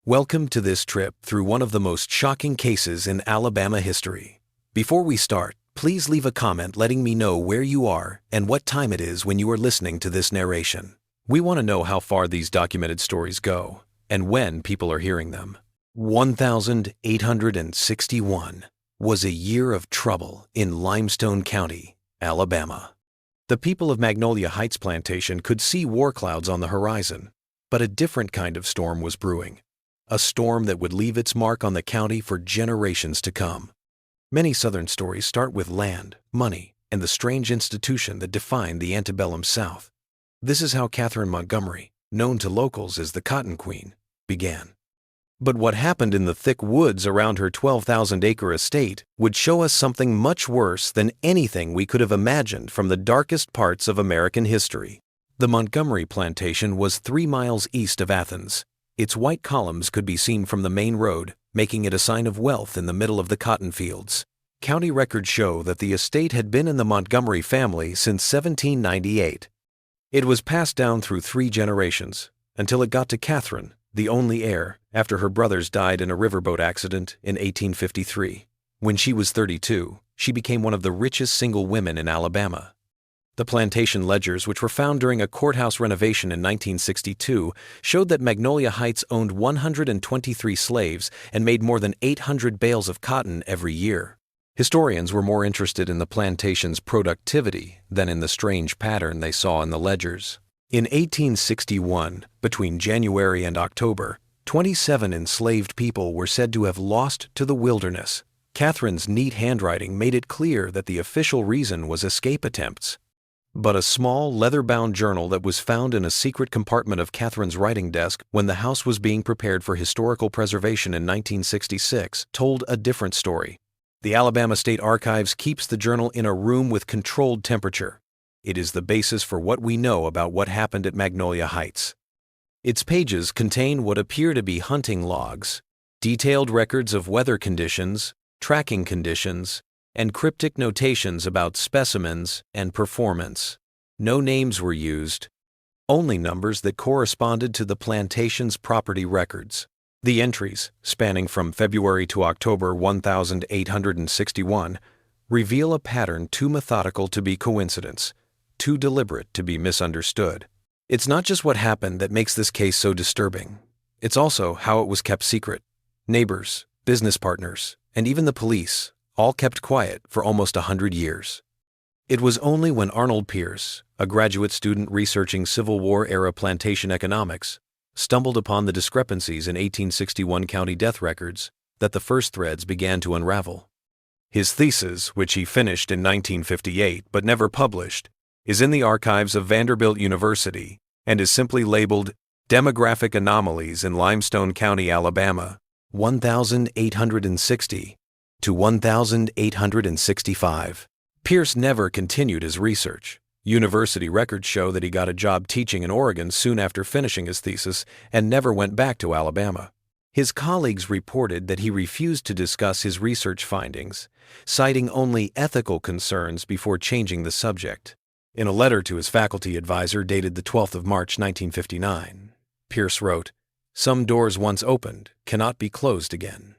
Welcome to this trip through one of the most shocking cases in Alabama history. Before we start, please leave a comment letting me know where you are and what time it is when you are listening to this narration. We want to know how far these documented stories go and when people are hearing them. 1861 was a year of trouble in Limestone County, Alabama. The people of Magnolia Heights Plantation could see war clouds on the horizon, but a different kind of storm was brewing. A storm that would leave its mark on the county for generations to come. Many Southern stories start with land, money, and the strange institution that defined the antebellum South. This is how Catherine Montgomery, known to locals as the Cotton Queen, began. But what happened in the thick woods around her 12,000-acre estate would show us something much worse than anything we could have imagined from the darkest parts of American history. The Montgomery plantation was 3 miles east of Athens. Its white columns could be seen from the main road, making it a sign of wealth in the middle of the cotton fields. County records show that the estate had been in the Montgomery family since 1798. It was passed down through 3 generations, until it got to Catherine, the only heir, after her brothers died in a riverboat accident in 1853. When she was 32, she became one of the richest single women in Alabama. The plantation ledgers, which were found during a courthouse renovation in 1962, showed that Magnolia Heights owned 123 slaves and made more than 800 bales of cotton every year. Historians were more interested in the plantation's productivity than in the strange pattern they saw in the ledgers. In 1861, between January and October, 27 enslaved people were said to have lost to the wilderness. Catherine's neat handwriting made it clear that the official reason was escape attempts. But a small, leather-bound journal that was found in a secret compartment of Catherine's writing desk when the house was being prepared for historical preservation in 1966 told a different story. The Alabama State Archives keeps the journal in a room with controlled temperature. It is the basis for what we know about what happened at Magnolia Heights. Its pages contain what appear to be hunting logs, detailed records of weather conditions, tracking conditions, and cryptic notations about specimens and performance. No names were used, only numbers that corresponded to the plantation's property records. The entries, spanning from February to October 1861, reveal a pattern too methodical to be coincidence, too deliberate to be misunderstood. It's not just what happened that makes this case so disturbing. It's also how it was kept secret. Neighbors, business partners, and even the police all kept quiet for almost 100 years. It was only when Arnold Pierce, a graduate student researching Civil War-era plantation economics, stumbled upon the discrepancies in 1861 county death records that the first threads began to unravel. His thesis, which he finished in 1958 but never published, is in the archives of Vanderbilt University and is simply labeled Demographic Anomalies in Limestone County, Alabama, 1860 to 1865. Pierce never continued his research. University records show that he got a job teaching in Oregon soon after finishing his thesis and never went back to Alabama. His colleagues reported that he refused to discuss his research findings, citing only ethical concerns before changing the subject. In a letter to his faculty advisor dated the 12th of March 1959, Pierce wrote, "Some doors once opened cannot be closed again.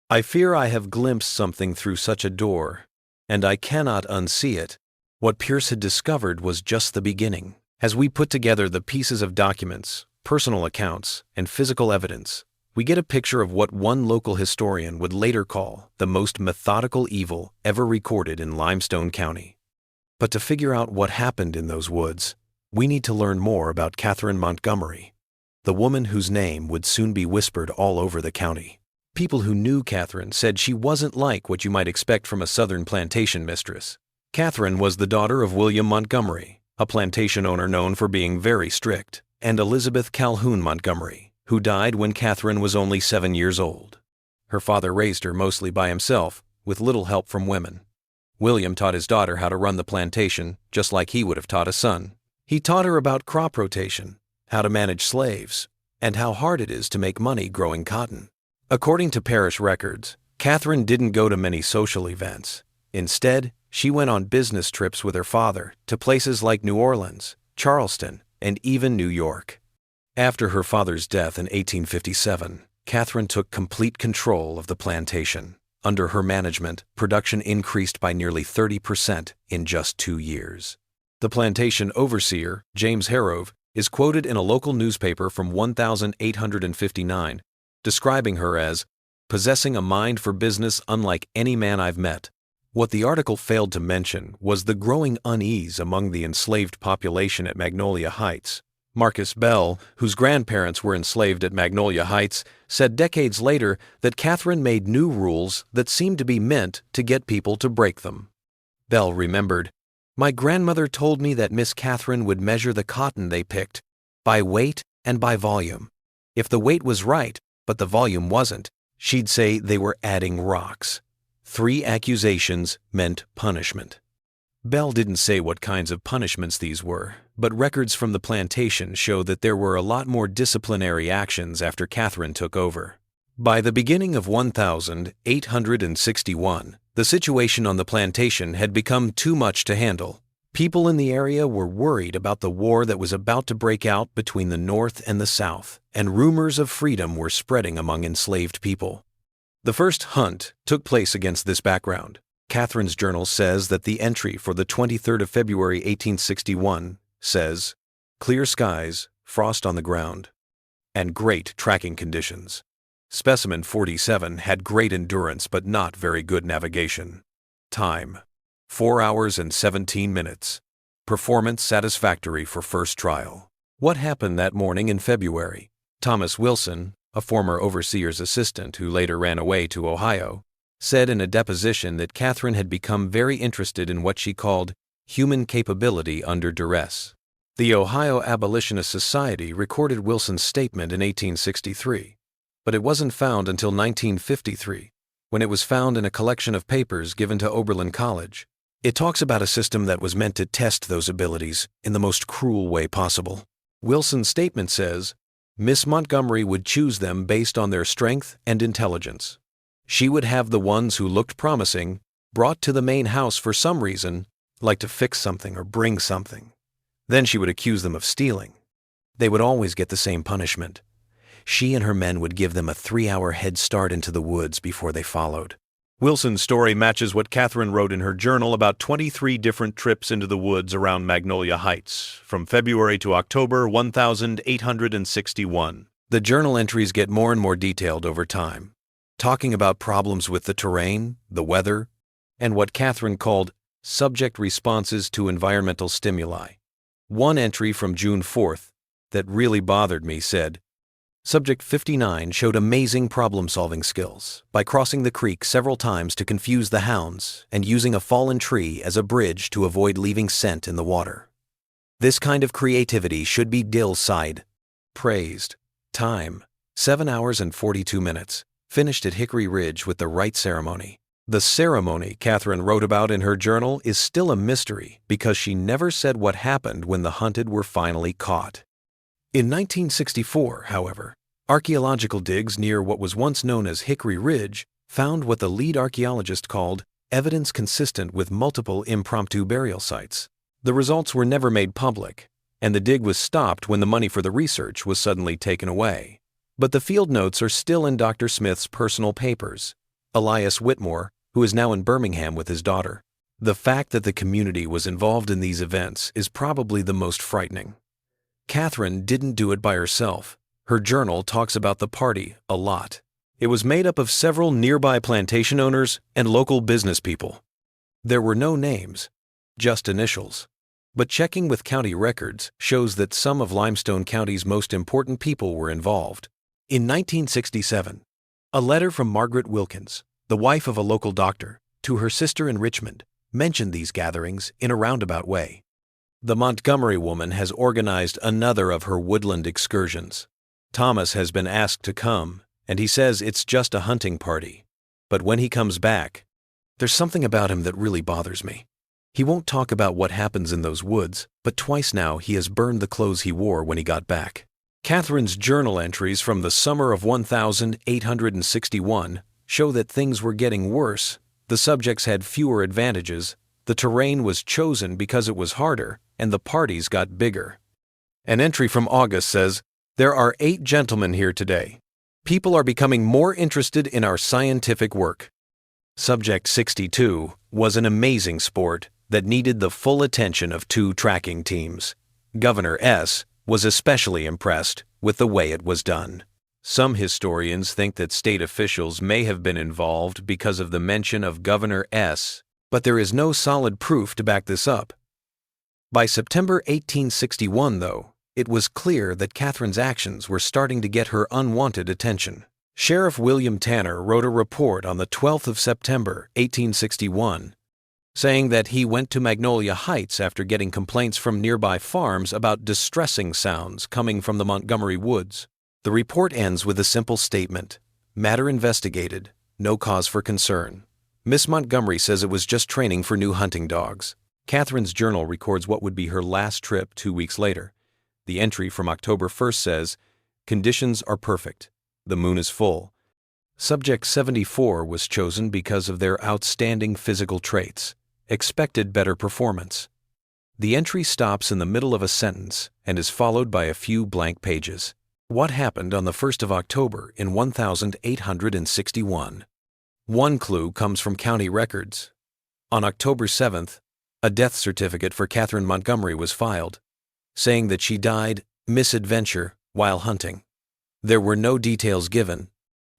I fear I have glimpsed something through such a door, and I cannot unsee it." What Pierce had discovered was just the beginning. As we put together the pieces of documents, personal accounts, and physical evidence, we get a picture of what one local historian would later call the most methodical evil ever recorded in Limestone County. But to figure out what happened in those woods, we need to learn more about Catherine Montgomery, the woman whose name would soon be whispered all over the county. People who knew Catherine said she wasn't like what you might expect from a Southern plantation mistress. Catherine was the daughter of William Montgomery, a plantation owner known for being very strict, and Elizabeth Calhoun Montgomery, who died when Catherine was only 7 years old. Her father raised her mostly by himself, with little help from women. William taught his daughter how to run the plantation, just like he would have taught a son. He taught her about crop rotation, how to manage slaves, and how hard it is to make money growing cotton. According to parish records, Catherine didn't go to many social events. Instead, she went on business trips with her father to places like New Orleans, Charleston, and even New York. After her father's death in 1857, Catherine took complete control of the plantation. Under her management, production increased by nearly 30% in just 2 years. The plantation overseer, James Heiress, is quoted in a local newspaper from 1859, describing her as possessing a mind for business unlike any man I've met. What the article failed to mention was the growing unease among the enslaved population at Magnolia Heights. Marcus Bell, whose grandparents were enslaved at Magnolia Heights, said decades later that Catherine made new rules that seemed to be meant to get people to break them. Bell remembered, "My grandmother told me that Miss Catherine would measure the cotton they picked by weight and by volume. If the weight was right, but the volume wasn't, she'd say they were adding rocks. 3 accusations meant punishment." Bell didn't say what kinds of punishments these were, but records from the plantation show that there were a lot more disciplinary actions after Catherine took over. By the beginning of 1861, the situation on the plantation had become too much to handle. People in the area were worried about the war that was about to break out between the North and the South, and rumors of freedom were spreading among enslaved people. The first hunt took place against this background. Catherine's journal says that the entry for the 23rd of February 1861 says, "Clear skies, frost on the ground, and great tracking conditions. Specimen 47 had great endurance but not very good navigation. Time, 4 hours and 17 minutes. Performance satisfactory for first trial." What happened that morning in February? Thomas Wilson, a former overseer's assistant who later ran away to Ohio, said in a deposition that Catherine had become very interested in what she called human capability under duress. The Ohio Abolitionist Society recorded Wilson's statement in 1863, but it wasn't found until 1953, when it was found in a collection of papers given to Oberlin College. It talks about a system that was meant to test those abilities in the most cruel way possible. Wilson's statement says, Miss Montgomery would choose them based on their strength and intelligence. She would have the ones who looked promising brought to the main house for some reason, like to fix something or bring something. Then she would accuse them of stealing. They would always get the same punishment. She and her men would give them a 3-hour head start into the woods before they followed. Wilson's story matches what Catherine wrote in her journal about 23 different trips into the woods around Magnolia Heights, from February to October 1861. The journal entries get more and more detailed over time, talking about problems with the terrain, the weather, and what Catherine called subject responses to environmental stimuli. One entry from June 4th that really bothered me said, Subject 59 showed amazing problem-solving skills by crossing the creek several times to confuse the hounds and using a fallen tree as a bridge to avoid leaving scent in the water. This kind of creativity should be Dill-side. Praised. Time, 7 hours and 42 minutes. Finished at Hickory Ridge with the right ceremony. The ceremony Catherine wrote about in her journal is still a mystery because she never said what happened when the hunted were finally caught. In 1964, however, archaeological digs near what was once known as Hickory Ridge found what the lead archaeologist called evidence consistent with multiple impromptu burial sites. The results were never made public, and the dig was stopped when the money for the research was suddenly taken away. But the field notes are still in Dr. Smith's personal papers. Elias Whitmore, who is now in Birmingham with his daughter. The fact that the community was involved in these events is probably the most frightening. Catherine didn't do it by herself. Her journal talks about the party a lot. It was made up of several nearby plantation owners and local business people. There were no names, just initials. But checking with county records shows that some of Limestone County's most important people were involved. In 1967, a letter from Margaret Wilkins, the wife of a local doctor, to her sister in Richmond mentioned these gatherings in a roundabout way. The Montgomery woman has organized another of her woodland excursions. Thomas has been asked to come, and he says it's just a hunting party. But when he comes back, there's something about him that really bothers me. He won't talk about what happens in those woods, but twice now he has burned the clothes he wore when he got back. Catherine's journal entries from the summer of 1861 show that things were getting worse. The subjects had fewer advantages, the terrain was chosen because it was harder, and the parties got bigger. An entry from August says, There are 8 gentlemen here today. People are becoming more interested in our scientific work. Subject 62 was an amazing sport that needed the full attention of 2 tracking teams. Governor S. was especially impressed with the way it was done. Some historians think that state officials may have been involved because of the mention of Governor S., but there is no solid proof to back this up. By September 1861, though, it was clear that Catherine's actions were starting to get her unwanted attention. Sheriff William Tanner wrote a report on the 12th of September, 1861, saying that he went to Magnolia Heights after getting complaints from nearby farms about distressing sounds coming from the Montgomery woods. The report ends with a simple statement: matter investigated, no cause for concern. Miss Montgomery says it was just training for new hunting dogs. Catherine's journal records what would be her last trip 2 weeks later. The entry from October 1st says, "Conditions are perfect. The moon is full." Subject 74 was chosen because of their outstanding physical traits. Expected better performance. The entry stops in the middle of a sentence and is followed by a few blank pages. What happened on the 1st of October in 1861? One clue comes from county records. On October 7th, a death certificate for Catherine Montgomery was filed, saying that she died misadventure while hunting. There were no details given,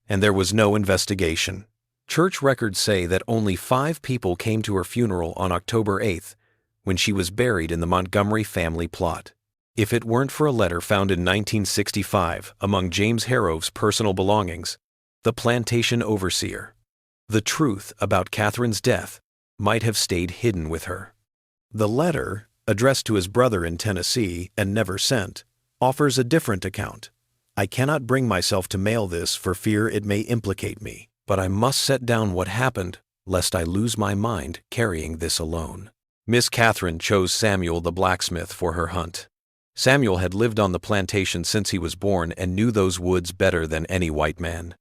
and there was no investigation. Church records say that only 5 people came to her funeral on October 8th, when she was buried in the Montgomery family plot. If it weren't for a letter found in 1965 among James Harrow's personal belongings, the plantation overseer, the truth about Catherine's death might have stayed hidden with her. The letter, addressed to his brother in Tennessee and never sent, offers a different account. "I cannot bring myself to mail this for fear it may implicate me, but I must set down what happened, lest I lose my mind carrying this alone." Miss Catherine chose Samuel the blacksmith for her hunt. Samuel had lived on the plantation since he was born and knew those woods better than any white man.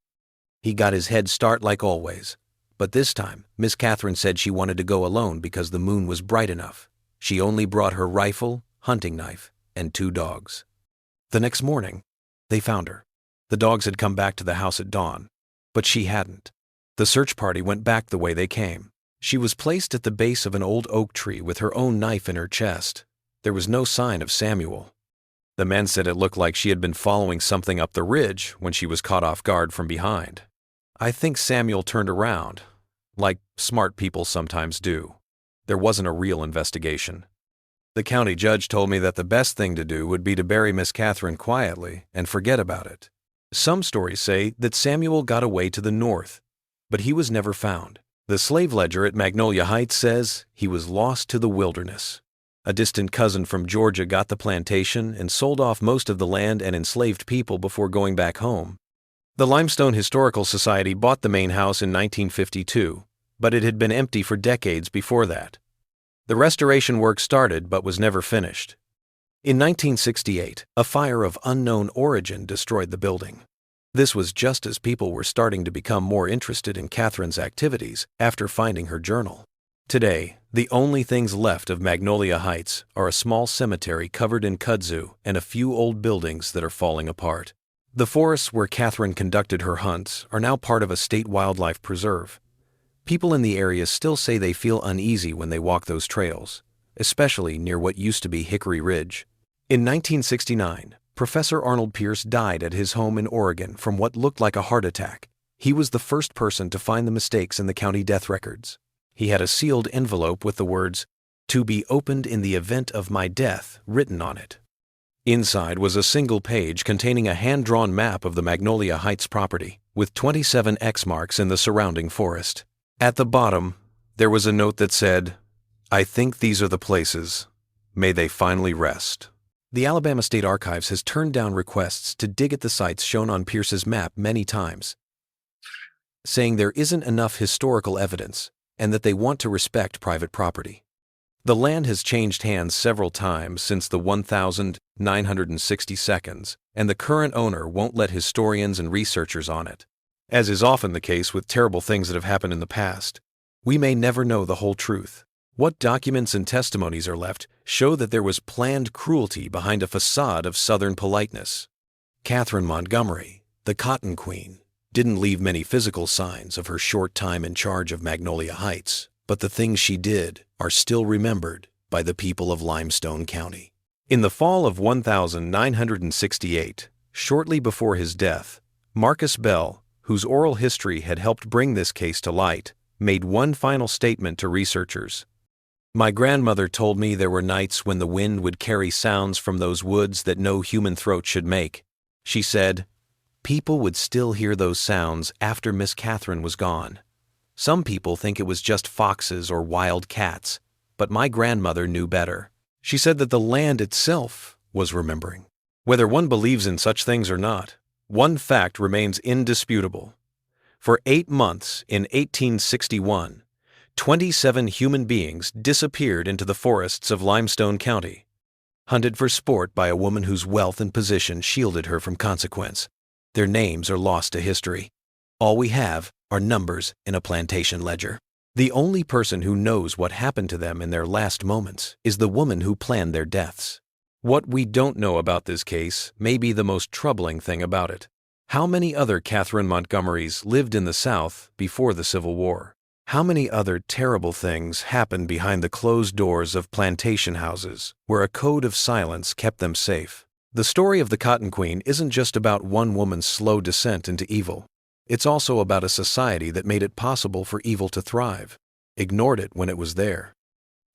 He got his head start like always, but this time Miss Catherine said she wanted to go alone because the moon was bright enough. She only brought her rifle, hunting knife, and 2 dogs. The next morning, they found her. The dogs had come back to the house at dawn, but she hadn't. The search party went back the way they came. She was placed at the base of an old oak tree with her own knife in her chest. There was no sign of Samuel. The men said it looked like she had been following something up the ridge when she was caught off guard from behind. I think Samuel turned around, like smart people sometimes do. There wasn't a real investigation. The county judge told me that the best thing to do would be to bury Miss Catherine quietly and forget about it. Some stories say that Samuel got away to the north, but he was never found. The slave ledger at Magnolia Heights says he was lost to the wilderness. A distant cousin from Georgia got the plantation and sold off most of the land and enslaved people before going back home. The Limestone Historical Society bought the main house in 1952, but it had been empty for decades before that. The restoration work started but was never finished. In 1968, a fire of unknown origin destroyed the building. This was just as people were starting to become more interested in Catherine's activities after finding her journal. Today, the only things left of Magnolia Heights are a small cemetery covered in kudzu and a few old buildings that are falling apart. The forests where Catherine conducted her hunts are now part of a state wildlife preserve. People in the area still say they feel uneasy when they walk those trails, especially near what used to be Hickory Ridge. In 1969, Professor Arnold Pierce died at his home in Oregon from what looked like a heart attack. He was the first person to find the mistakes in the county death records. He had a sealed envelope with the words, "To be opened in the event of my death," written on it. Inside was a single page containing a hand-drawn map of the Magnolia Heights property, with 27 X marks in the surrounding forest. At the bottom, there was a note that said, "I think these are the places. May they finally rest." The Alabama State Archives has turned down requests to dig at the sites shown on Pierce's map many times, saying there isn't enough historical evidence and that they want to respect private property. The land has changed hands several times since the 1962, and the current owner won't let historians and researchers on it. As is often the case with terrible things that have happened in the past, we may never know the whole truth. What documents and testimonies are left show that there was planned cruelty behind a facade of Southern politeness. Catherine Montgomery The Cotton Queen didn't leave many physical signs of her short time in charge of Magnolia Heights, but the things she did are still remembered by the people of Limestone County. In the fall of 1968, shortly before his death, Marcus Bell, whose oral history had helped bring this case to light, made one final statement to researchers. "My grandmother told me there were nights when the wind would carry sounds from those woods that no human throat should make. She said, people would still hear those sounds after Miss Catherine was gone. Some people think it was just foxes or wild cats, but my grandmother knew better. She said that the land itself was remembering." Whether one believes in such things or not, one fact remains indisputable. For 8 months in 1861, 27 human beings disappeared into the forests of Limestone County, hunted for sport by a woman whose wealth and position shielded her from consequence. Their names are lost to history. All we have are numbers in a plantation ledger. The only person who knows what happened to them in their last moments is the woman who planned their deaths. What we don't know about this case may be the most troubling thing about it. How many other Catherine Montgomerys lived in the South before the Civil War? How many other terrible things happened behind the closed doors of plantation houses, where a code of silence kept them safe? The story of the Cotton Queen isn't just about one woman's slow descent into evil. It's also about a society that made it possible for evil to thrive, ignored it when it was there,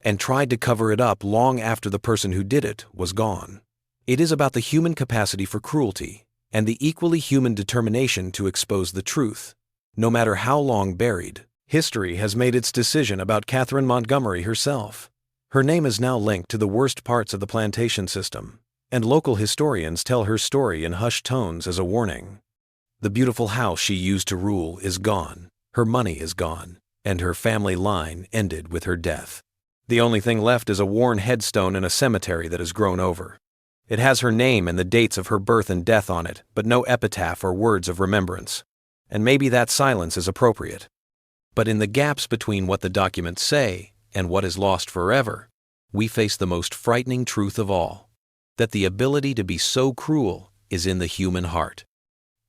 and tried to cover it up long after the person who did it was gone. It is about the human capacity for cruelty and the equally human determination to expose the truth. No matter how long buried, history has made its decision about Catherine Montgomery herself. Her name is now linked to the worst parts of the plantation system, and local historians tell her story in hushed tones as a warning. The beautiful house she used to rule is gone, her money is gone, and her family line ended with her death. The only thing left is a worn headstone in a cemetery that has grown over. It has her name and the dates of her birth and death on it, but no epitaph or words of remembrance. And maybe that silence is appropriate. But in the gaps between what the documents say and what is lost forever, we face the most frightening truth of all, that the ability to be so cruel is in the human heart.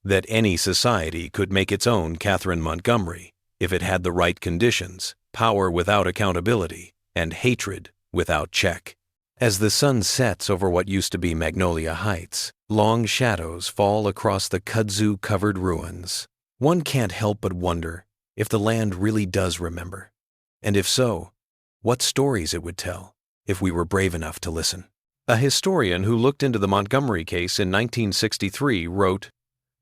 That any society could make its own Catherine Montgomery if it had the right conditions, power without accountability, and hatred without check. As the sun sets over what used to be Magnolia Heights, long shadows fall across the kudzu-covered ruins. One can't help but wonder if the land really does remember, and if so, what stories it would tell if we were brave enough to listen. A historian who looked into the Montgomery case in 1963 wrote,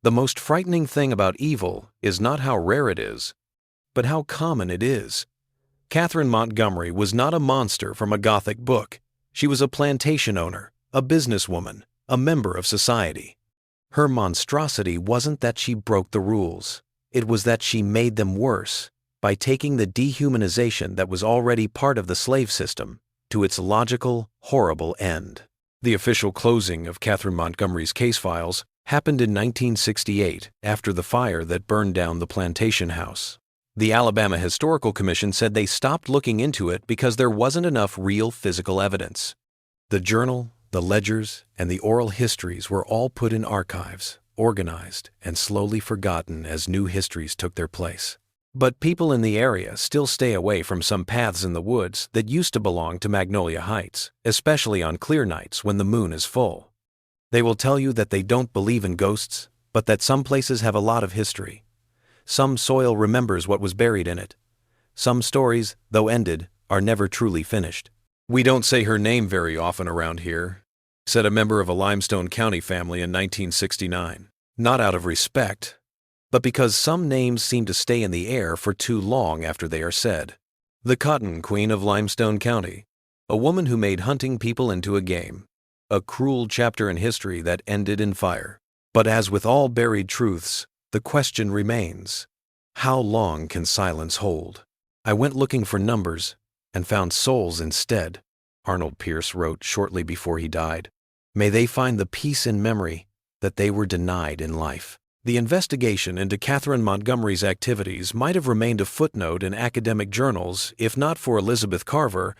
"The most frightening thing about evil is not how rare it is, but how common it is." Catherine Montgomery was not a monster from a Gothic book. She was a plantation owner, a businesswoman, a member of society. Her monstrosity wasn't that she broke the rules. It was that she made them worse by taking the dehumanization that was already part of the slave system to its logical, horrible end. The official closing of Catherine Montgomery's case files happened in 1968 after the fire that burned down the plantation house. The Alabama Historical Commission said they stopped looking into it because there wasn't enough real physical evidence. The journal, the ledgers, and the oral histories were all put in archives, organized, and slowly forgotten as new histories took their place. But people in the area still stay away from some paths in the woods that used to belong to Magnolia Heights, especially on clear nights when the moon is full. They will tell you that they don't believe in ghosts, but that some places have a lot of history. Some soil remembers what was buried in it. Some stories, though ended, are never truly finished. "We don't say her name very often around here," said a member of a Limestone County family in 1969. Not out of respect, but because some names seem to stay in the air for too long after they are said. The Cotton Queen of Limestone County, a woman who made hunting people into a game. A cruel chapter in history that ended in fire. But as with all buried truths, the question remains, how long can silence hold? "I went looking for numbers and found souls instead," Arnold Pierce wrote shortly before he died. "May they find the peace in memory that they were denied in life." The investigation into Catherine Montgomery's activities might have remained a footnote in academic journals if not for Elizabeth Carver,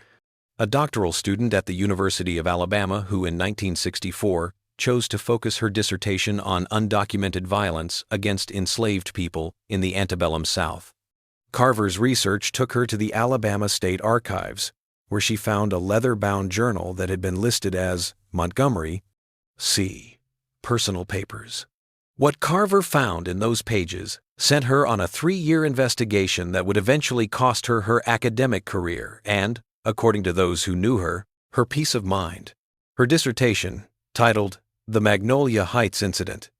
a doctoral student at the University of Alabama who in 1964 chose to focus her dissertation on undocumented violence against enslaved people in the antebellum South. Carver's research took her to the Alabama State Archives, where she found a leather-bound journal that had been listed as Montgomery C. Personal Papers. What Carver found in those pages sent her on a 3-year investigation that would eventually cost her her academic career and, according to those who knew her peace of mind. Her dissertation, titled The Magnolia Heights Incident,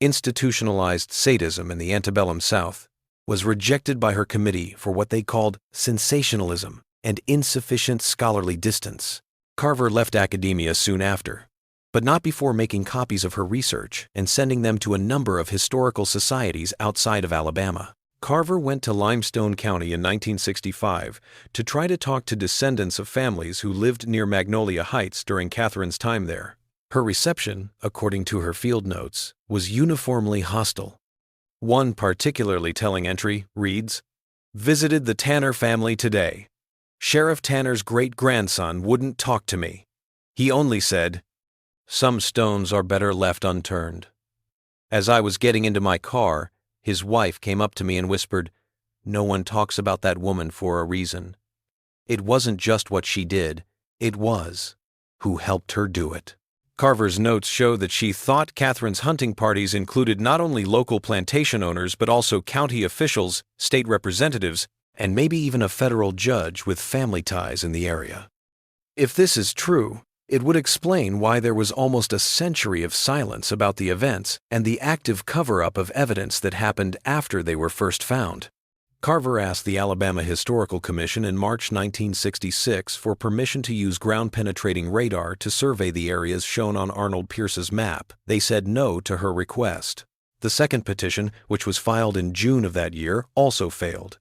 Institutionalized Sadism in the Antebellum South, was rejected by her committee for what they called sensationalism and insufficient scholarly distance. Carver left academia soon after, but not before making copies of her research and sending them to a number of historical societies outside of Alabama. Carver went to Limestone County in 1965 to try to talk to descendants of families who lived near Magnolia Heights during Catherine's time there. Her reception, according to her field notes, was uniformly hostile. One particularly telling entry reads, "Visited the Tanner family today. Sheriff Tanner's great-grandson wouldn't talk to me. He only said, 'Some stones are better left unturned.' As I was getting into my car, his wife came up to me and whispered, 'No one talks about that woman for a reason. It wasn't just what she did, it was who helped her do it.'" Carver's notes show that she thought Catherine's hunting parties included not only local plantation owners but also county officials, state representatives, and maybe even a federal judge with family ties in the area. If this is true, it would explain why there was almost a century of silence about the events and the active cover-up of evidence that happened after they were first found. Carver asked the Alabama Historical Commission in March 1966 for permission to use ground-penetrating radar to survey the areas shown on Arnold Pierce's map. They said no to her request. The second petition, which was filed in June of that year, also failed.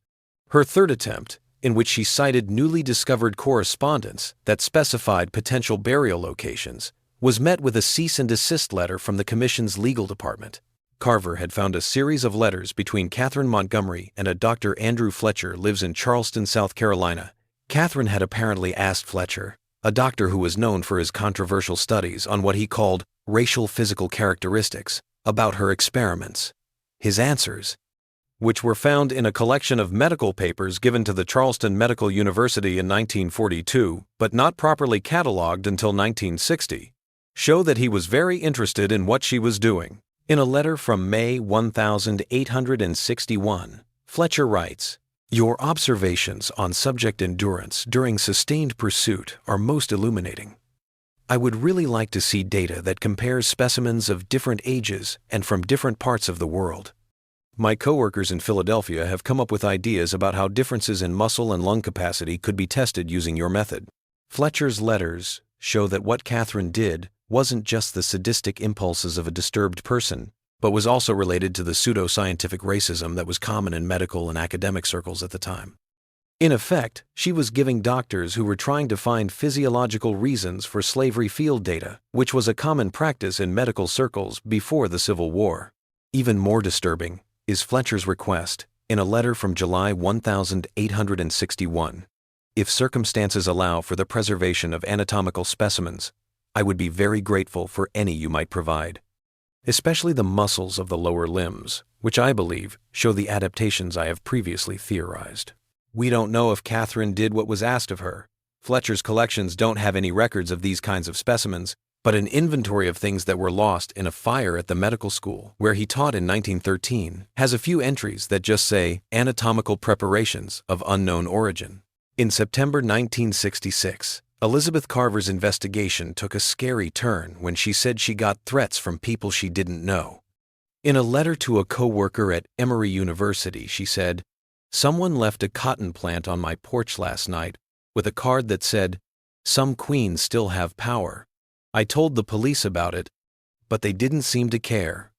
Her third attempt, in which she cited newly discovered correspondence that specified potential burial locations, was met with a cease and desist letter from the Commission's legal department. Carver had found a series of letters between Catherine Montgomery and a Dr. Andrew Fletcher lives in Charleston, South Carolina. Catherine had apparently asked Fletcher, a doctor who was known for his controversial studies on what he called racial physical characteristics, about her experiments. His answers, which were found in a collection of medical papers given to the Charleston Medical University in 1942, but not properly cataloged until 1960, show that he was very interested in what she was doing. In a letter from May 1861, Fletcher writes, "Your observations on subject endurance during sustained pursuit are most illuminating. I would really like to see data that compares specimens of different ages and from different parts of the world. My coworkers in Philadelphia have come up with ideas about how differences in muscle and lung capacity could be tested using your method." Fletcher's letters show that what Catherine did wasn't just the sadistic impulses of a disturbed person, but was also related to the pseudo-scientific racism that was common in medical and academic circles at the time. In effect, she was giving doctors who were trying to find physiological reasons for slavery field data, which was a common practice in medical circles before the Civil War. Even more disturbing is Fletcher's request in a letter from July 1861. "If circumstances allow for the preservation of anatomical specimens, I would be very grateful for any you might provide, especially the muscles of the lower limbs, which I believe show the adaptations I have previously theorized." We don't know if Catherine did what was asked of her. Fletcher's collections don't have any records of these kinds of specimens, but an inventory of things that were lost in a fire at the medical school where he taught in 1913 has a few entries that just say anatomical preparations of unknown origin. In September 1966, Elizabeth Carver's investigation took a scary turn when she said she got threats from people she didn't know. In a letter to a co-worker at Emory University, she said, "Someone left a cotton plant on my porch last night with a card that said, 'Some queens still have power.' I told the police about it, but they didn't seem to care."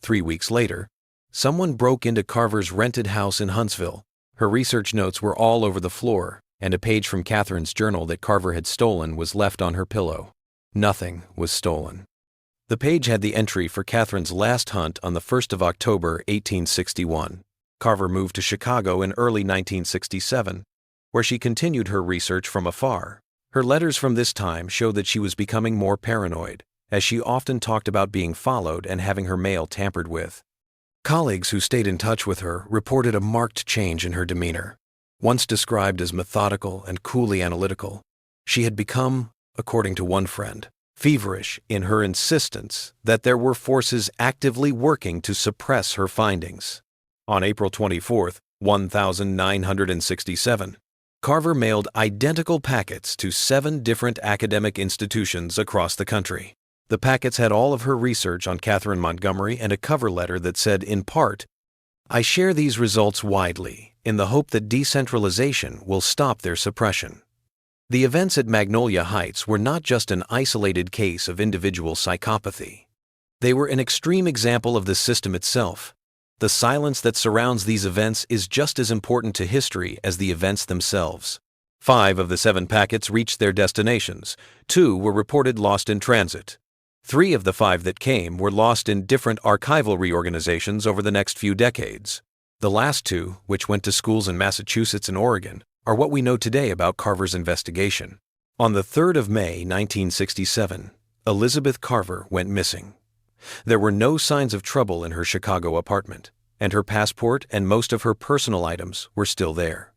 3 weeks later, someone broke into Carver's rented house in Huntsville. Her research notes were all over the floor, and a page from Catherine's journal that Carver had stolen was left on her pillow. Nothing was stolen. The page had the entry for Catherine's last hunt on the 1st of October, 1861. Carver moved to Chicago in early 1967, where she continued her research from afar. Her letters from this time show that she was becoming more paranoid, as she often talked about being followed and having her mail tampered with. Colleagues who stayed in touch with her reported a marked change in her demeanor. Once described as methodical and coolly analytical, she had become, according to one friend, feverish in her insistence that there were forces actively working to suppress her findings. On April 24, 1967, Carver mailed identical packets to 7 different academic institutions across the country. The packets had all of her research on Catherine Montgomery and a cover letter that said, in part, "I share these results widely in the hope that decentralization will stop their suppression." The events at Magnolia Heights were not just an isolated case of individual psychopathy. They were an extreme example of the system itself. The silence that surrounds these events is just as important to history as the events themselves. 5 of the 7 packets reached their destinations. 2 were reported lost in transit. 3 of the 5 that came were lost in different archival reorganizations over the next few decades. The last 2, which went to schools in Massachusetts and Oregon, are what we know today about Carver's investigation. On the 3rd of May, 1967, Elizabeth Carver went missing. There were no signs of trouble in her Chicago apartment, and her passport and most of her personal items were still there.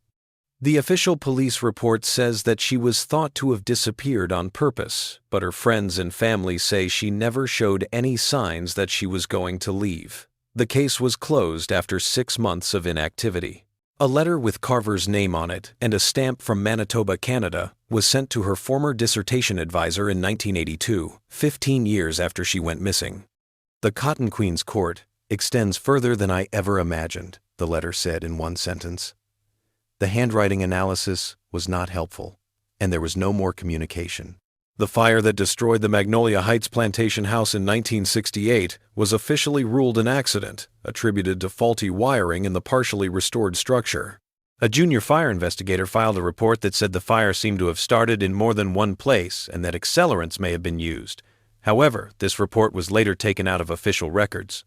The official police report says that she was thought to have disappeared on purpose, but her friends and family say she never showed any signs that she was going to leave. The case was closed after 6 months of inactivity. A letter with Carver's name on it and a stamp from Manitoba, Canada, was sent to her former dissertation advisor in 1982, 15 years after she went missing. "The Cotton Queen's court extends further than I ever imagined," the letter said in one sentence. The handwriting analysis was not helpful, and there was no more communication. The fire that destroyed the Magnolia Heights plantation house in 1968 was officially ruled an accident, attributed to faulty wiring in the partially restored structure. A junior fire investigator filed a report that said the fire seemed to have started in more than one place and that accelerants may have been used. However, this report was later taken out of official records.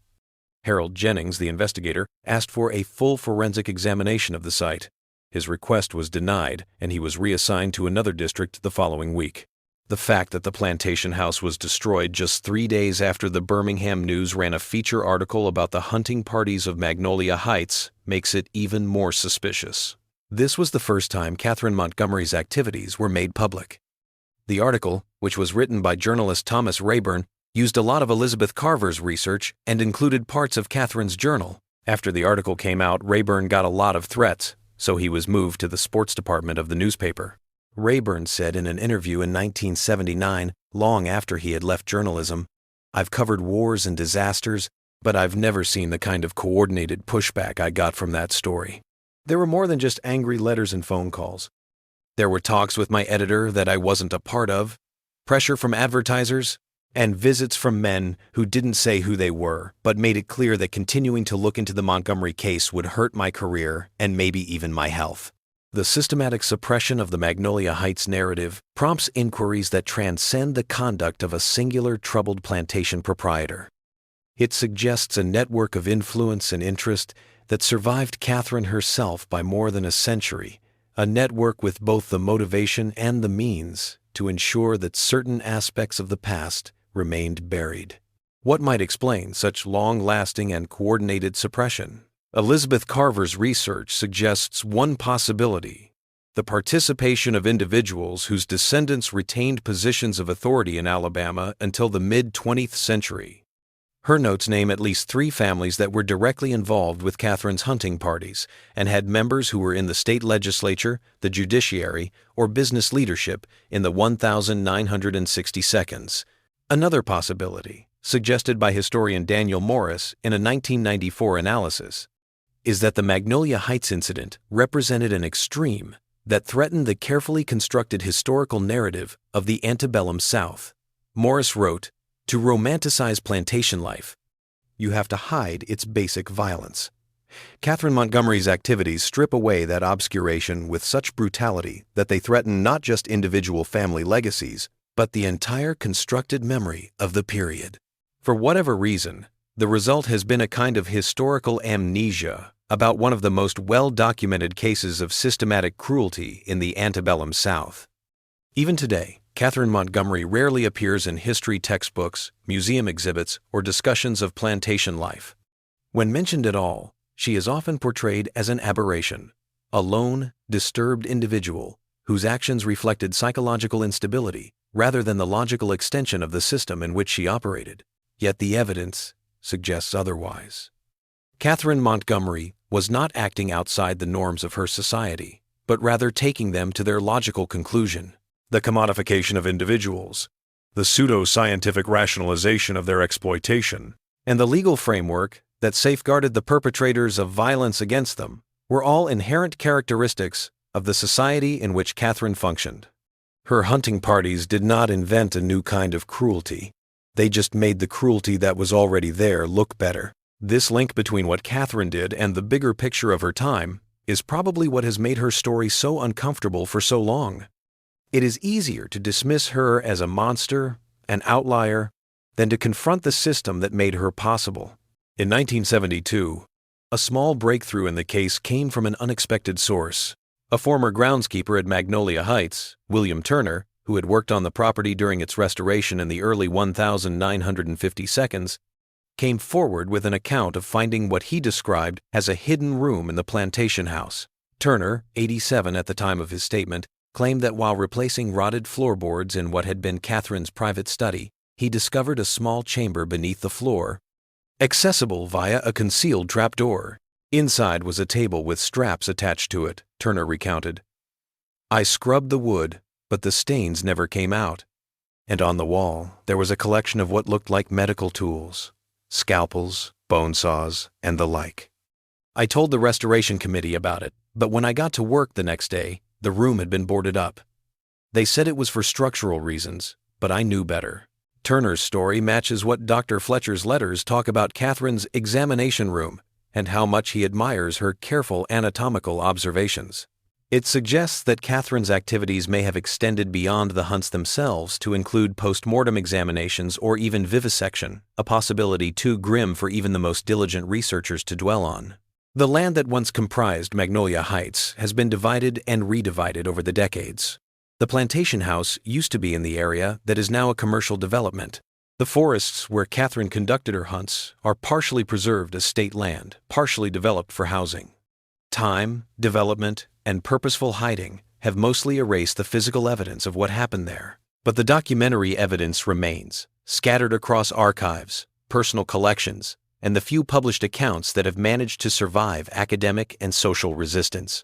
Harold Jennings, the investigator, asked for a full forensic examination of the site. His request was denied, and he was reassigned to another district the following week. The fact that the plantation house was destroyed just 3 days after the Birmingham News ran a feature article about the hunting parties of Magnolia Heights makes it even more suspicious. This was the first time Catherine Montgomery's activities were made public. The article, which was written by journalist Thomas Rayburn, used a lot of Elizabeth Carver's research and included parts of Catherine's journal. After the article came out, Rayburn got a lot of threats, so he was moved to the sports department of the newspaper. Rayburn said in an interview in 1979, long after he had left journalism, "I've covered wars and disasters, but I've never seen the kind of coordinated pushback I got from that story." There were more than just angry letters and phone calls. There were talks with my editor that I wasn't a part of, pressure from advertisers, and visits from men who didn't say who they were, but made it clear that continuing to look into the Montgomery case would hurt my career and maybe even my health. The systematic suppression of the Magnolia Heights narrative prompts inquiries that transcend the conduct of a singular troubled plantation proprietor. It suggests a network of influence and interest that survived Catherine herself by more than a century, a network with both the motivation and the means to ensure that certain aspects of the past remained buried. What might explain such long-lasting and coordinated suppression? Elizabeth Carver's research suggests one possibility: the participation of individuals whose descendants retained positions of authority in Alabama until the mid-20th century. Her notes name at least 3 families that were directly involved with Catherine's hunting parties and had members who were in the state legislature, the judiciary, or business leadership in the 1962nd. Another possibility, suggested by historian Daniel Morris in a 1994 analysis, is that the Magnolia Heights incident represented an extreme that threatened the carefully constructed historical narrative of the antebellum South. Morris wrote, "To romanticize plantation life, you have to hide its basic violence." Catherine Montgomery's activities strip away that obscuration with such brutality that they threaten not just individual family legacies, but the entire constructed memory of the period. For whatever reason, the result has been a kind of historical amnesia about one of the most well-documented cases of systematic cruelty in the antebellum South. Even today, Catherine Montgomery rarely appears in history textbooks, museum exhibits, or discussions of plantation life. When mentioned at all, she is often portrayed as an aberration, a lone, disturbed individual whose actions reflected psychological instability rather than the logical extension of the system in which she operated. Yet the evidence suggests otherwise. Catherine Montgomery was not acting outside the norms of her society, but rather taking them to their logical conclusion. The commodification of individuals, the pseudo-scientific rationalization of their exploitation, and the legal framework that safeguarded the perpetrators of violence against them were all inherent characteristics of the society in which Catherine functioned. Her hunting parties did not invent a new kind of cruelty. They just made the cruelty that was already there look better. This link between what Catherine did and the bigger picture of her time is probably what has made her story so uncomfortable for so long. It is easier to dismiss her as a monster, an outlier, than to confront the system that made her possible. In 1972, a small breakthrough in the case came from an unexpected source. A former groundskeeper at Magnolia Heights, William Turner, who had worked on the property during its restoration in the early 1952s, came forward with an account of finding what he described as a hidden room in the plantation house. Turner, 87 at the time of his statement, claimed that while replacing rotted floorboards in what had been Catherine's private study, he discovered a small chamber beneath the floor, accessible via a concealed trapdoor. Inside was a table with straps attached to it, Turner recounted. I scrubbed the wood, but the stains never came out. And on the wall, there was a collection of what looked like medical tools, scalpels, bone saws, and the like. I told the restoration committee about it, but when I got to work the next day, the room had been boarded up. They said it was for structural reasons, but I knew better. Turner's story matches what Dr. Fletcher's letters talk about Catherine's examination room and how much he admires her careful anatomical observations. It suggests that Catherine's activities may have extended beyond the hunts themselves to include post-mortem examinations or even vivisection, a possibility too grim for even the most diligent researchers to dwell on. The land that once comprised Magnolia Heights has been divided and redivided over the decades. The plantation house used to be in the area that is now a commercial development. The forests where Catherine conducted her hunts are partially preserved as state land, partially developed for housing. Time, development, and purposeful hiding have mostly erased the physical evidence of what happened there. But the documentary evidence remains, scattered across archives, personal collections, and the few published accounts that have managed to survive academic and social resistance.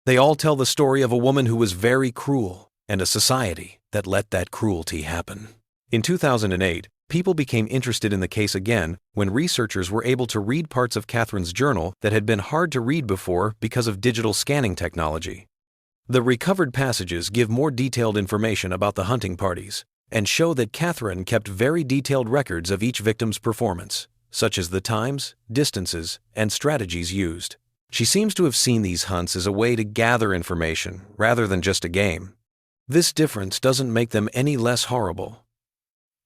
They all tell the story of a woman who was very cruel and a society that let that cruelty happen. In 2008, people became interested in the case again when researchers were able to read parts of Catherine's journal that had been hard to read before because of digital scanning technology. The recovered passages give more detailed information about the hunting parties and show that Catherine kept very detailed records of each victim's performance, such as the times, distances, and strategies used. She seems to have seen these hunts as a way to gather information rather than just a game. This difference doesn't make them any less horrible.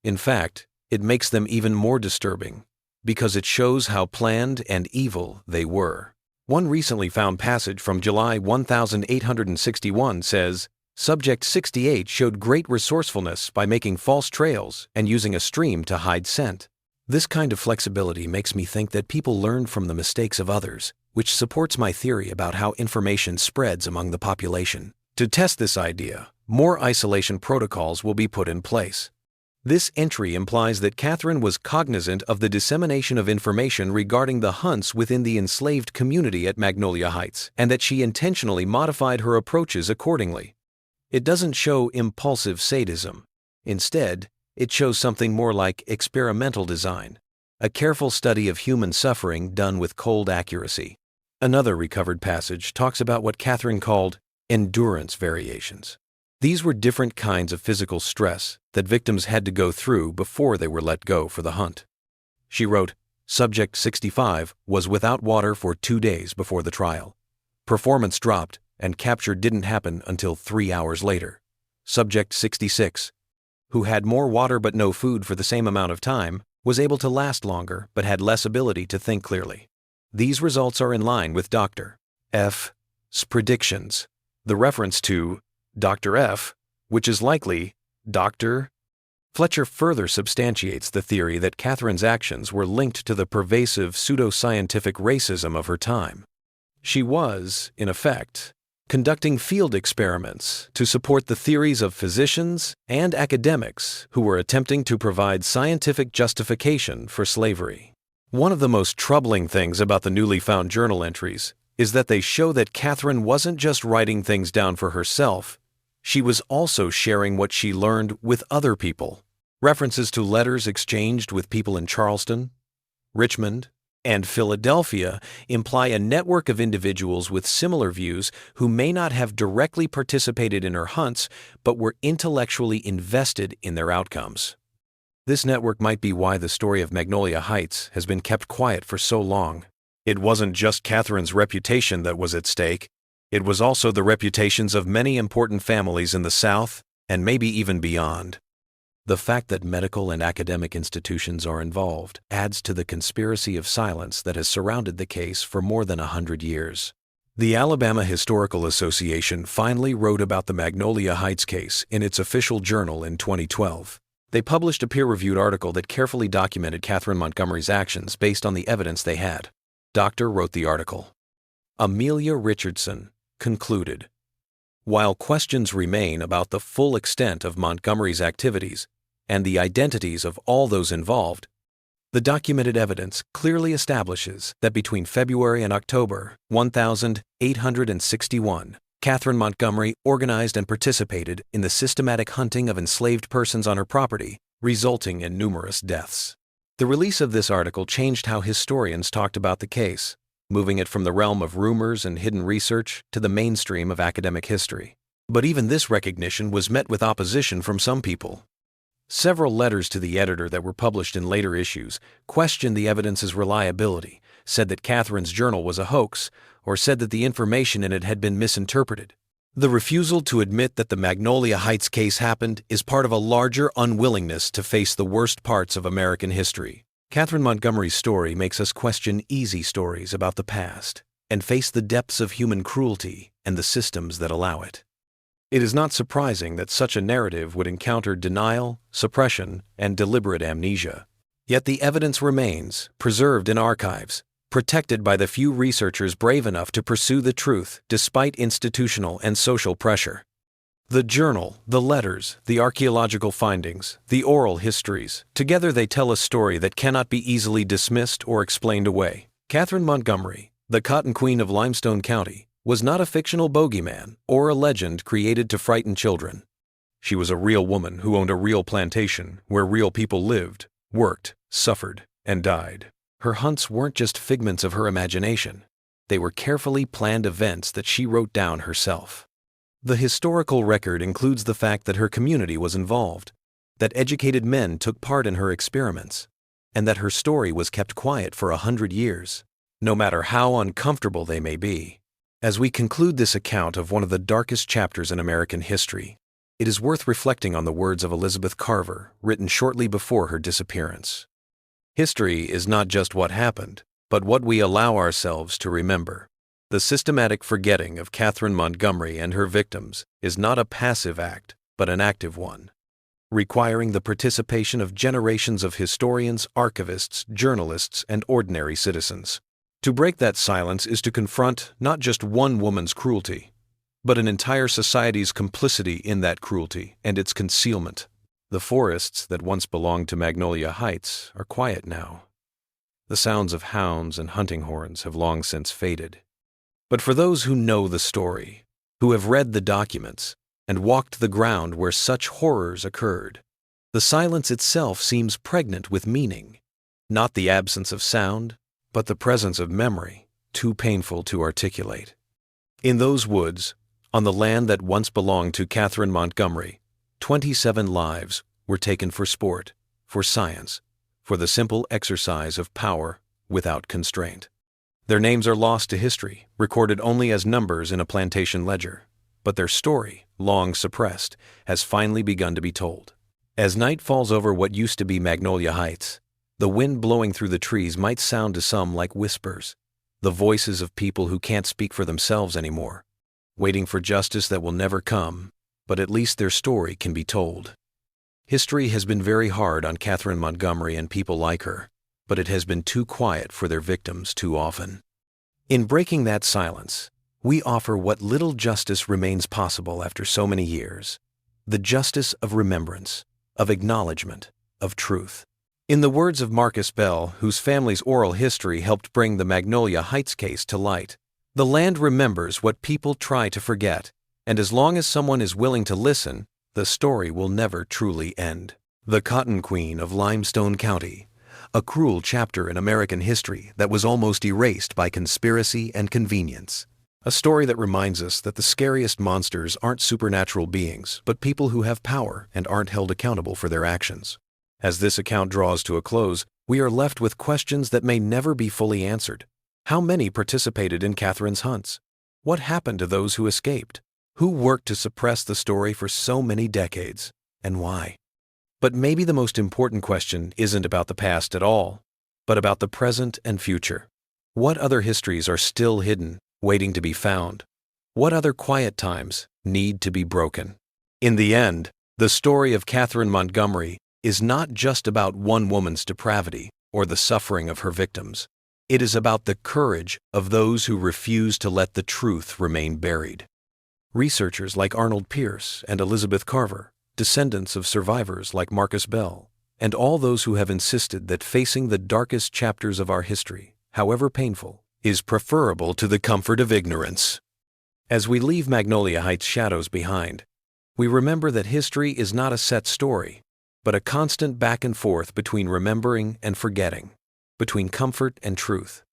In fact, it makes them even more disturbing because it shows how planned and evil they were. One recently found passage from July 1861 says, Subject 68 showed great resourcefulness by making false trails and using a stream to hide scent. This kind of flexibility makes me think that people learn from the mistakes of others, which supports my theory about how information spreads among the population. To test this idea, more isolation protocols will be put in place. This entry implies that Catherine was cognizant of the dissemination of information regarding the hunts within the enslaved community at Magnolia Heights, and that she intentionally modified her approaches accordingly. It doesn't show impulsive sadism. Instead, it shows something more like experimental design, a careful study of human suffering done with cold accuracy. Another recovered passage talks about what Catherine called endurance variations. These were different kinds of physical stress that victims had to go through before they were let go for the hunt. She wrote, Subject 65 was without water for 2 days before the trial. Performance dropped, and capture didn't happen until 3 hours later. Subject 66, who had more water but no food for the same amount of time, was able to last longer but had less ability to think clearly. These results are in line with Dr. F's predictions. The reference to Dr. F, which is likely Dr. Fletcher further substantiates the theory that Catherine's actions were linked to the pervasive pseudoscientific racism of her time. She was, in effect, conducting field experiments to support the theories of physicians and academics who were attempting to provide scientific justification for slavery. One of the most troubling things about the newly found journal entries is that they show that Catherine wasn't just writing things down for herself, she was also sharing what she learned with other people. References to letters exchanged with people in Charleston, Richmond, and Philadelphia imply a network of individuals with similar views who may not have directly participated in her hunts but were intellectually invested in their outcomes. This network might be why the story of Magnolia Heights has been kept quiet for so long. It wasn't just Catherine's reputation that was at stake. It was also the reputations of many important families in the South and maybe even beyond. The fact that medical and academic institutions are involved adds to the conspiracy of silence that has surrounded the case for more than 100 years. The Alabama Historical Association finally wrote about the Magnolia Heights case in its official journal in 2012. They published a peer-reviewed article that carefully documented Catherine Montgomery's actions based on the evidence they had. Doctor wrote the article. Amelia Richardson concluded, while questions remain about the full extent of Montgomery's activities and the identities of all those involved, the documented evidence clearly establishes that between February and October 1861, Catherine Montgomery organized and participated in the systematic hunting of enslaved persons on her property, resulting in numerous deaths. The release of this article changed how historians talked about the case, moving it from the realm of rumors and hidden research to the mainstream of academic history. But even this recognition was met with opposition from some people. Several letters to the editor that were published in later issues questioned the evidence's reliability, said that Catherine's journal was a hoax, or said that the information in it had been misinterpreted. The refusal to admit that the Magnolia Heights case happened is part of a larger unwillingness to face the worst parts of American history. Catherine Montgomery's story makes us question easy stories about the past and face the depths of human cruelty and the systems that allow it. It is not surprising that such a narrative would encounter denial, suppression, and deliberate amnesia. Yet the evidence remains, preserved in archives, protected by the few researchers brave enough to pursue the truth despite institutional and social pressure. The journal, the letters, the archaeological findings, the oral histories, together they tell a story that cannot be easily dismissed or explained away. Catherine Montgomery, the Cotton Queen of Limestone County, was not a fictional bogeyman or a legend created to frighten children. She was a real woman who owned a real plantation where real people lived, worked, suffered, and died. Her hunts weren't just figments of her imagination. They were carefully planned events that she wrote down herself. The historical record includes the fact that her community was involved, that educated men took part in her experiments, and that her story was kept quiet for 100 years, no matter how uncomfortable they may be. As we conclude this account of one of the darkest chapters in American history, it is worth reflecting on the words of Elizabeth Carver, written shortly before her disappearance. History is not just what happened, but what we allow ourselves to remember. The systematic forgetting of Catherine Montgomery and her victims is not a passive act, but an active one, requiring the participation of generations of historians, archivists, journalists, and ordinary citizens. To break that silence is to confront not just one woman's cruelty, but an entire society's complicity in that cruelty and its concealment. The forests that once belonged to Magnolia Heights are quiet now. The sounds of hounds and hunting horns have long since faded. But for those who know the story, who have read the documents, and walked the ground where such horrors occurred, the silence itself seems pregnant with meaning, not the absence of sound, but the presence of memory, too painful to articulate. In those woods, on the land that once belonged to Catherine Montgomery, 27 lives were taken for sport, for science, for the simple exercise of power without constraint. Their names are lost to history, recorded only as numbers in a plantation ledger, but their story, long suppressed, has finally begun to be told. As night falls over what used to be Magnolia Heights, the wind blowing through the trees might sound to some like whispers, the voices of people who can't speak for themselves anymore, waiting for justice that will never come, but at least their story can be told. History has been very hard on Catherine Montgomery and people like her, but it has been too quiet for their victims too often. In breaking that silence, we offer what little justice remains possible after so many years: the justice of remembrance, of acknowledgement, of truth. In the words of Marcus Bell, whose family's oral history helped bring the Magnolia Heights case to light, "The land remembers what people try to forget, and as long as someone is willing to listen, the story will never truly end." The Cotton Queen of Limestone County, a cruel chapter in American history that was almost erased by conspiracy and convenience. A story that reminds us that the scariest monsters aren't supernatural beings, but people who have power and aren't held accountable for their actions. As this account draws to a close, we are left with questions that may never be fully answered. How many participated in Catherine's hunts? What happened to those who escaped? Who worked to suppress the story for so many decades, and why? But maybe the most important question isn't about the past at all, but about the present and future. What other histories are still hidden, waiting to be found? What other quiet times need to be broken? In the end, the story of Catherine Montgomery is not just about one woman's depravity or the suffering of her victims. It is about the courage of those who refuse to let the truth remain buried. Researchers like Arnold Pierce and Elizabeth Carver, descendants of survivors like Marcus Bell, and all those who have insisted that facing the darkest chapters of our history, however painful, is preferable to the comfort of ignorance. As we leave Magnolia Heights' shadows behind, we remember that history is not a set story, but a constant back and forth between remembering and forgetting, between comfort and truth.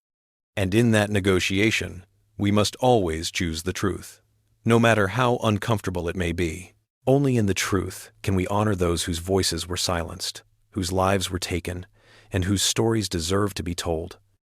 And in that negotiation, we must always choose the truth, no matter how uncomfortable it may be. Only in the truth can we honor those whose voices were silenced, whose lives were taken, and whose stories deserve to be told.